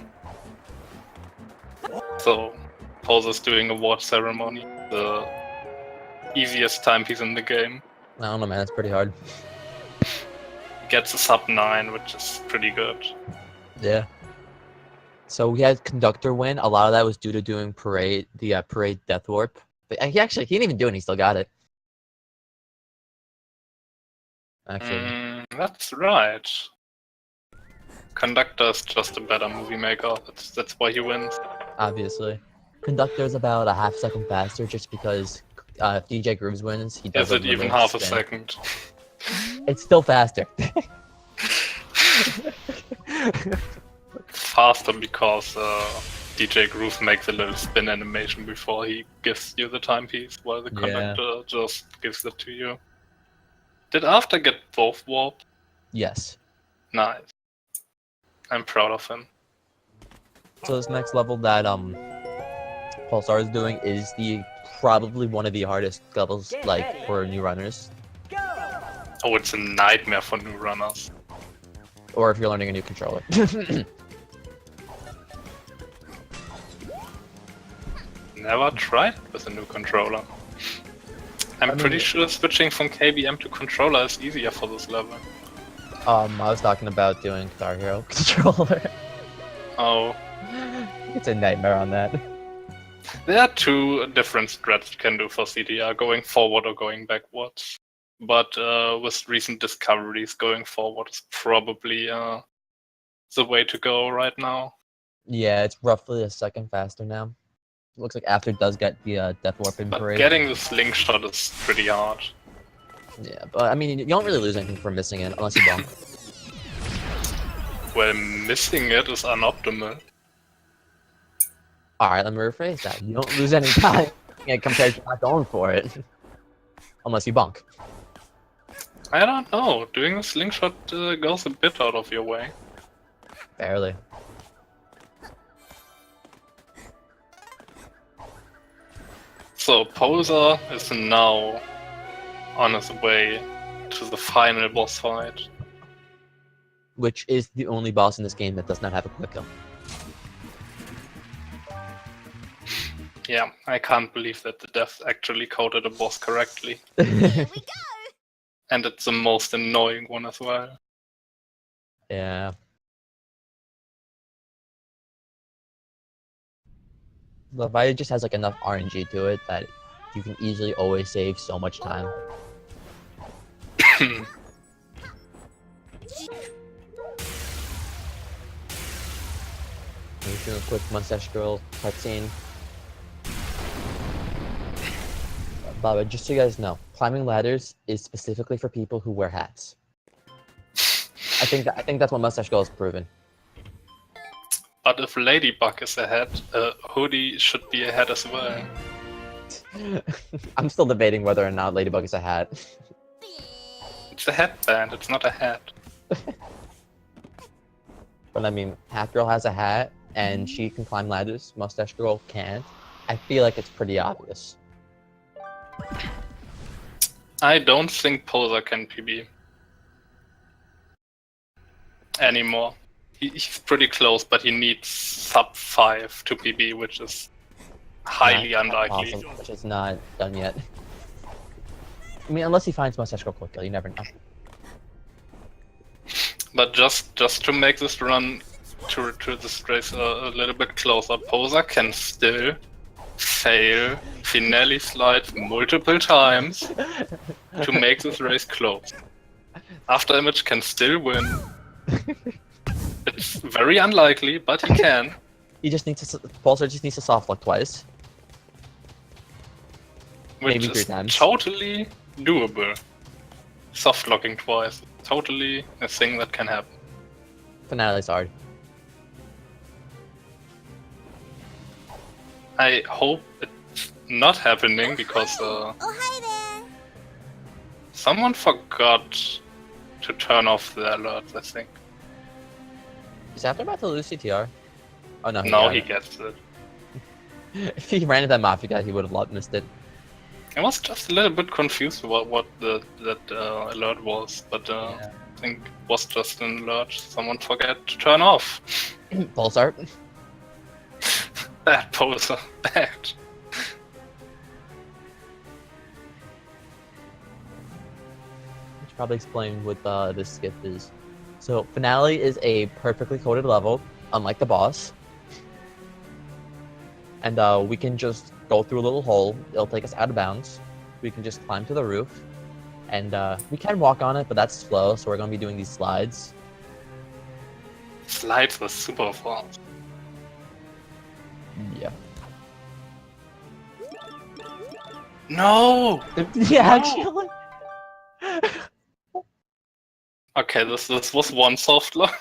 So, Polsaar's doing a award ceremony, the easiest timepiece in the game. I don't know, man. It's pretty hard. Gets a sub 9, which is pretty good. Yeah. So we had conductor win. A lot of that was due to doing parade, the parade death warp. But he didn't even do it. And he still got it. Actually, that's right. Conductor's just a better movie maker. That's why he wins. Obviously, conductor's about a half second faster, just because if DJ Grooves wins, he does. Is it even half a second? It's still faster. Faster because DJ Groove makes a little spin animation before he gives you the timepiece, while the conductor just gives it to you. Did After get both warp? Yes. Nice. I'm proud of him. So this next level that Polsaar is doing is probably one of the hardest levels like for new runners. Oh, it's a nightmare for new runners. Or if you're learning a new controller. Never tried it with a new controller. I'm pretty sure switching from KBM to controller is easier for this level. I was talking about doing Guitar Hero controller. Oh. It's a nightmare on that. There are two different strats you can do for CDR, going forward or going backwards. But with recent discoveries, going forward is probably the way to go right now. Yeah, it's roughly a second faster now. Looks like After does get the Death Warp in parade. Getting the slingshot is pretty hard. Yeah, but I mean, you don't really lose anything from missing it, unless you bump. Well, missing it is unoptimal. Alright, let me rephrase that. You don't lose any time compared to not going for it. Unless you bonk. I don't know. Doing a slingshot goes a bit out of your way. Barely. So Polsaar is now on his way to the final boss fight. Which is the only boss in this game that does not have a quick kill. Yeah, I can't believe that the devs actually coded a boss correctly. Here we go! And it's the most annoying one as well. Yeah. The fight just has like enough RNG to it that you can easily always save so much time. We're doing a quick mustache girl cutscene. Baba, just so you guys know, climbing ladders is specifically for people who wear hats. I think that's what Mustache Girl has proven. But if Ladybug is ahead, Hoodie should be ahead as well. I'm still debating whether or not Ladybug is a hat. It's a headband, it's not a hat. But I mean, Hat Girl has a hat, and she can climb ladders. Mustache Girl can't. I feel like it's pretty obvious. I don't think Polsaar can PB anymore. He's pretty close, but he needs sub 5 to PB, which is highly unlikely. Awesome, which is not done yet. I mean, unless he finds Mustache Girl quickly, you never know. But just to make this run to this race a little bit closer, Polsaar can still fail finale slides multiple times to make this race close. Afterimage can still win. It's very unlikely, but he can. He just needs to. Polsaar just needs to soft lock twice. Which Maybe 3 is times. totally doable. Soft locking twice. Totally a thing that can happen. Finale's hard. I hope it's not happening because hi there. someone forgot to turn off the alerts, I think. Is After about to lose CTR? Oh no. No, got he it. gets it. If he ran into that Mafia guy, he would have missed it. I was just a little bit confused about what that alert was, but Yeah. I think it was just an alert someone forgot to turn off. Polsaar. Bad Polsaar, bad. Should probably explain what this skip is. So finale is a perfectly coded level, unlike the boss. And we can just go through a little hole. It'll take us out of bounds. We can just climb to the roof. And we can walk on it, but that's slow, so we're going to be doing these slides. Slides were super fast. Yeah. No! Yeah, actually. Okay, this was one soft lock.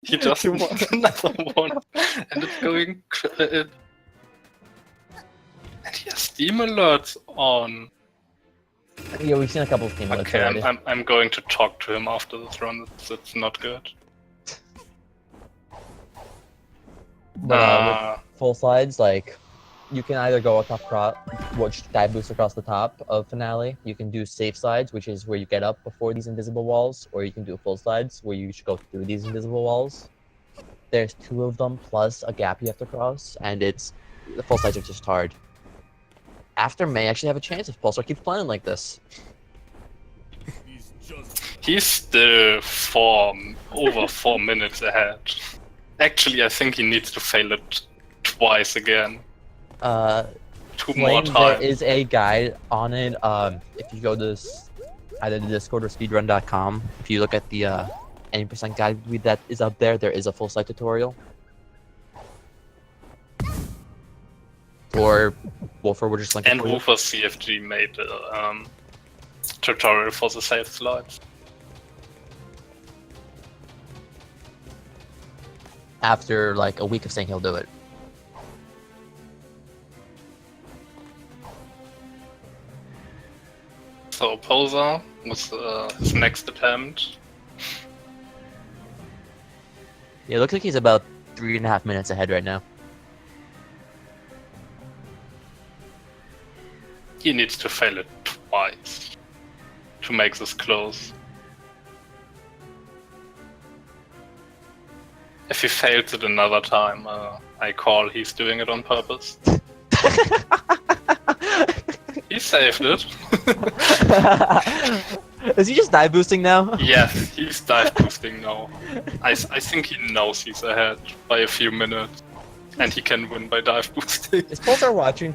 He just wants another one, and it's going. And he has Steam alerts on. Yeah, we've seen a couple of team Okay, already. I'm going to talk to him after this run. It's not good. But with full slides, like, you can either go which dive boost across the top of finale. You can do safe slides, which is where you get up before these invisible walls, or you can do full slides, where you should go through these invisible walls. There's 2 of them plus a gap you have to cross, and the full slides are just hard. After may actually have a chance if Polsaar keeps playing like this. He's still over 4 minutes ahead. Actually, I think he needs to fail it twice again. 2 more Flame, times. there is a guide on it. If you go to either the Discord or speedrun.com, if you look at the any percent guide that is up there, there is a full slide tutorial. Or Wolfer would just link it And for you. Wolfer CFG made a tutorial for the safe slides. After like a week of saying he'll do it. So Polsaar was his next attempt. Yeah, it looks like he's about 3.5 minutes ahead right now. He needs to fail it twice to make this close. If he fails it another time, I call he's doing it on purpose. He saved it. Is he just dive boosting now? Yes, he's dive boosting now. I think he knows he's ahead by a few minutes. And he can win by dive boosting. Is Polsaar watching?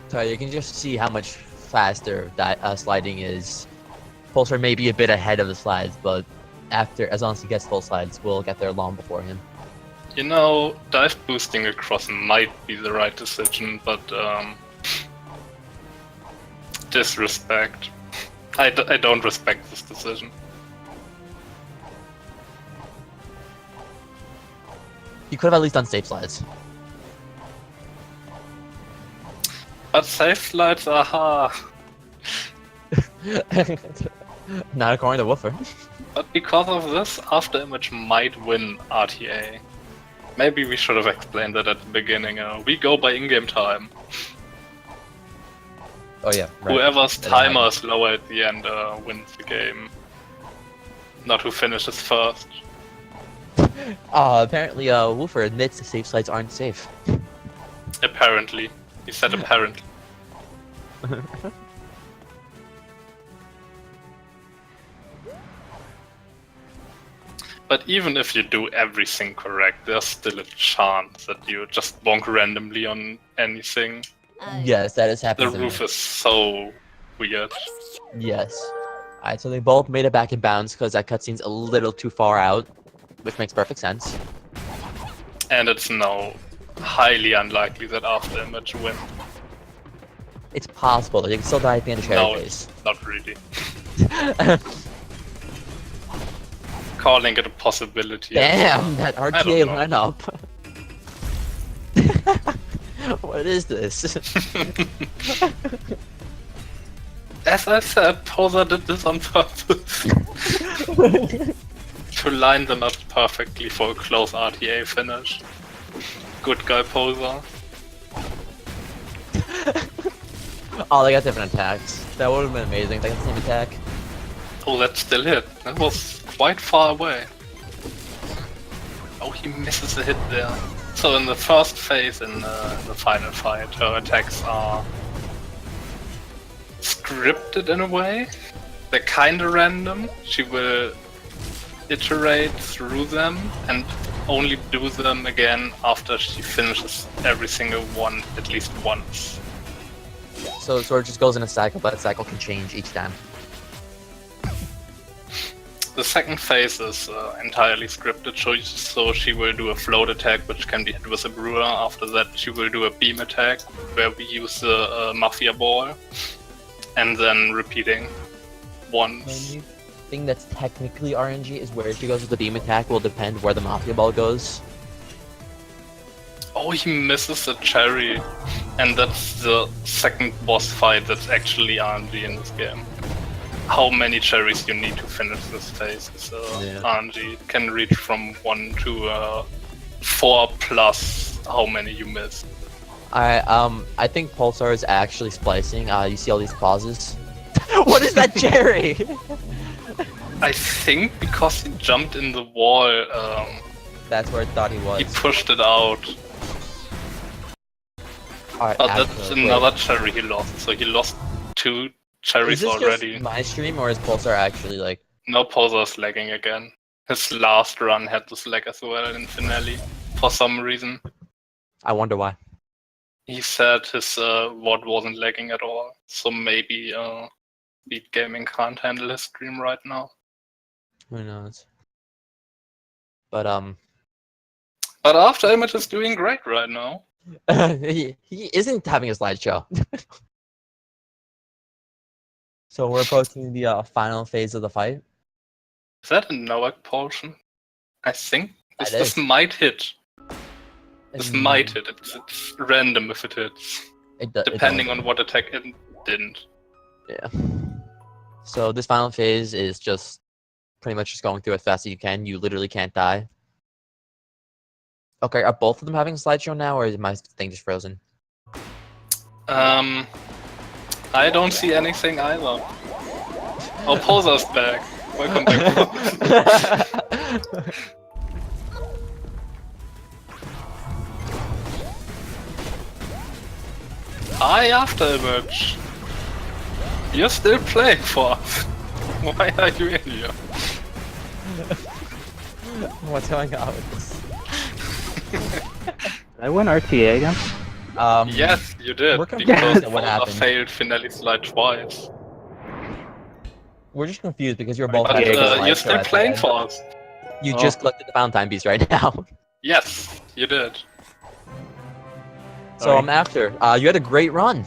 So you can just see how much faster that sliding is. Polsaar may be a bit ahead of the slides, but as long as he gets full slides, we'll get there long before him. You know, dive boosting across might be the right decision, but disrespect. I don't respect this decision. You could have at least done safe slides. But safe slides are hard. Not according to Woofer. But because of this, Afterimage might win RTA. Maybe we should have explained that at the beginning. We go by in-game time. Oh yeah, right. Whoever's timer is lower at the end wins the game. Not who finishes first. Apparently, Woofer admits the safe slides aren't safe. Apparently. He said apparently. But even if you do everything correct, there's still a chance that you just bonk randomly on anything. Yes, that is The happening. roof is so weird. Yes. Alright, so they both made it back in bounds because that cutscene's a little too far out, which makes perfect sense. And it's now highly unlikely that Afterimage win. It's possible that you can still die at the end of Cherry No, Phase. it's not really. Calling it a possibility. Damn, that I RTA don't know. lineup. What is this? As I said, Polsaar did this on purpose. To line them up perfectly for a close RTA finish. Good guy, Polsaar. Oh, they got different attacks. That would have been amazing if they got the same attack. Oh, that still hit. That was quite far away. Oh, he misses a hit there. So in the first phase, in the final fight, her attacks are scripted in a way. They're kinda random. She will iterate through them and only do them again after she finishes every single one at least once. So it sort of just goes in a cycle, but that cycle can change each time. The second phase is entirely scripted, so she will do a float attack which can be hit with a brewer. After that she will do a beam attack where we use the mafia ball, and then repeating once. The thing that's technically RNG is where she goes with the beam attack will depend where the mafia ball goes. Oh, he misses a cherry, and that's the second boss fight that's actually RNG in this game. How many cherries you need to finish this phase is RNG. It can reach from 1 to 4 plus how many you miss. Alright, I think Polsaar is actually splicing. You see all these pauses? What is that cherry? I think because he jumped in the wall, That's where I thought he was. he pushed it out. Alright, But that's another cherry he lost, so he lost 2 cherries is this already. Just my stream, or is Polsaar actually like... No, Polsaar's lagging again. His last run had this lag as well in finale, for some reason. I wonder why. He said his VOD wasn't lagging at all, so maybe Beat Gaming can't handle his stream right now. Who knows? But But Afterimage is doing great right now. he isn't having a slideshow. So we're approaching the final phase of the fight. Is that a Nowak portion? I think That this is. might hit. This And might hit. It's random if it hits, depending on what attack it didn't. Yeah. So this final phase is just pretty much just going through as fast as you can. You literally can't die. Okay, are both of them having a slideshow now, or is my thing just frozen? I don't see anything either. Oh, Polsaar's back. Welcome back. Hi, Afterimage. You're still playing for us. Why are you in here? What's going on with this? Did I win RTA again? Yes, you did. We're Because confused at what Polsaar happened. failed finale slide twice. We're just confused because you're both But having a you're slideshow still at the playing end. for us. You Oh. just collected the Valentine piece right now. Yes, you did. So Sorry. I'm after. You had a great run.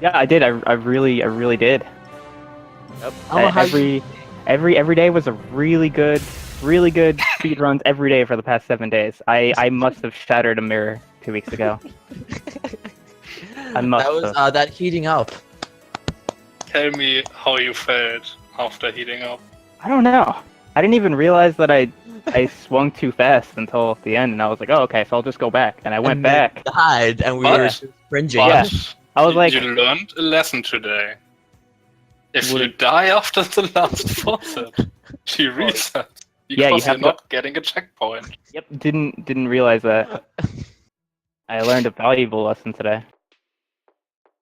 Yeah, I did. I really did. I don't know how you... Every day was a really good speed runs every day for the past 7 days. I must have shattered a mirror 2 weeks ago. I must That was have. that heating up. Tell me how you felt after heating up. I don't know. I didn't even realize that I swung too fast until the end, and I was like, oh, okay, so I'll just go back. And I went And then back. died, and we But- were just cringing. Yeah. But I was like, you learned a lesson today. If What you is- die after the last faucet, she resets. Yeah, you Because have you're to- not getting a checkpoint. yep, didn't realize that. I learned a valuable lesson today.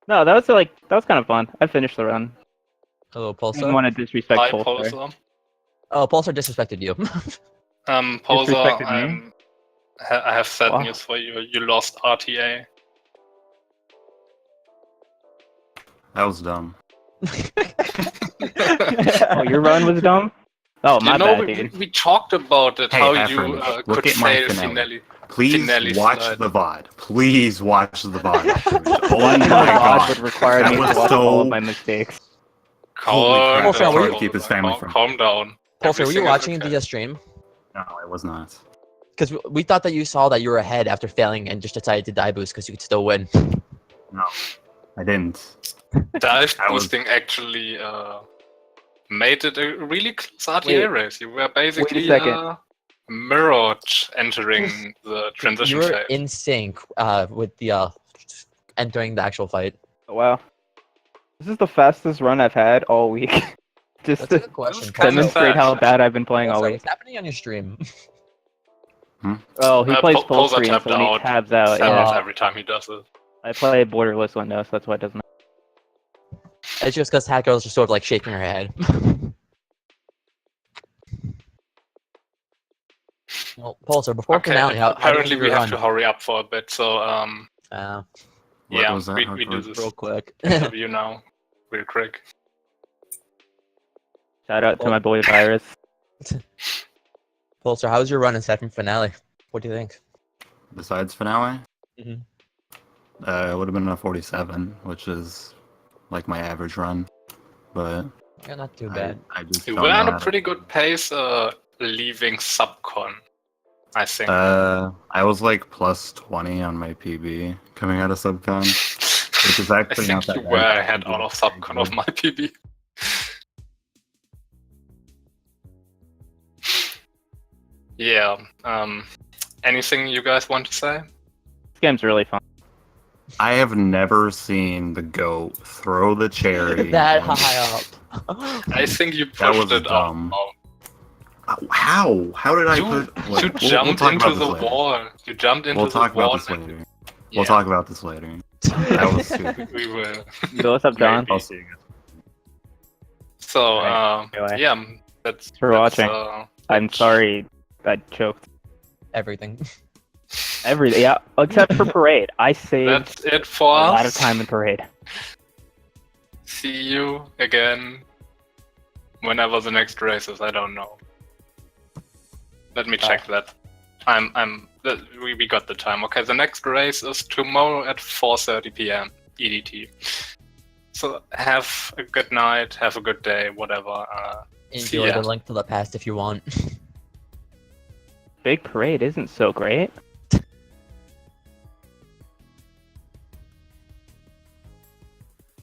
No, that was kind of fun. I finished the run. Hello, I didn't Polsaar. want to disrespect Hi, Polsaar. Polsaar. Oh, Polsaar disrespected you. Polsaar, Disrespected me? I have sad Wow. news for you. You lost RTA. That was dumb. Oh, your run was dumb? Oh, my You know, bad, we, dude. we talked about it, Hey, how Afterimage, you look could at my fail finale. finale. Please Finale watch slide. the VOD. Please watch the VOD. Afterimage. Oh Watching my the VOD god. would require That me to was watch so- all of my mistakes. Holy crap, Polsaar, down, were you- keep his family from- calm down. Polsaar, were Everything you is watching okay. the stream? No, I was not. Because we thought that you saw that you were ahead after failing and just decided to die boost because you could still win. No, I didn't. Dive I was- boosting actually made it a really close RTA Wait. race. You were basically second. mirrored entering the transition You were phase. in sync with the entering the actual fight. Oh, wow. This is the fastest run I've had all week. Just That's a to good question. That's kinda Polsaar, demonstrate how fast. bad I've been playing all Polsaar, week. what's happening on your stream? Oh, he plays Polsaar full screen, tapped so when he out tabs out, Seventh yeah. every time he does it. I play borderless window, so that's why it doesn't. It's just because Hat Girl's just sort of like shaking her head. Well, Polsaar, before Okay, finale, how apparently did we you have to run? hurry up for a bit, so Uh, What yeah, was that? we do this real quick. interview now, real quick. Shout out to my boy Virus. Polsaar, how was your run in second finale? What do you think? Besides finale, Mhm. it would have been a 47, which is like my average run. But Yeah, not too bad. I just You don't were know at how a to- pretty good pace leaving Subcon, I think. I was like plus 20 on my PB coming out of Subcon, which is I actually think not you that were bad. ahead out of Subcon of my PB. Yeah, anything you guys want to say? This game's really fun. I have never seen the goat throw the cherry. That and- high up. I think you That pushed was it dumb. up. How? How did I You, put? you We'll jumped talk into about the this later. wall. You jumped into We'll the talk wall. about this later. Yeah, We'll talk about this later. That was stupid. We will. Yo, what's up, John? Maybe. I'll see you guys. So, Anyway. yeah, that's For watching. I'm that's- sorry I choked. Everything. Everything, yeah, except for parade. I saved That's it a for us. lot of time in parade. See you again whenever the next race is. I don't know. Let me check that. We got the time. Okay, the next race is tomorrow at 4:30 p.m. EDT. So have a good night, have a good day, whatever. See Enjoy ya. the link to the past if you want. Big parade isn't so great.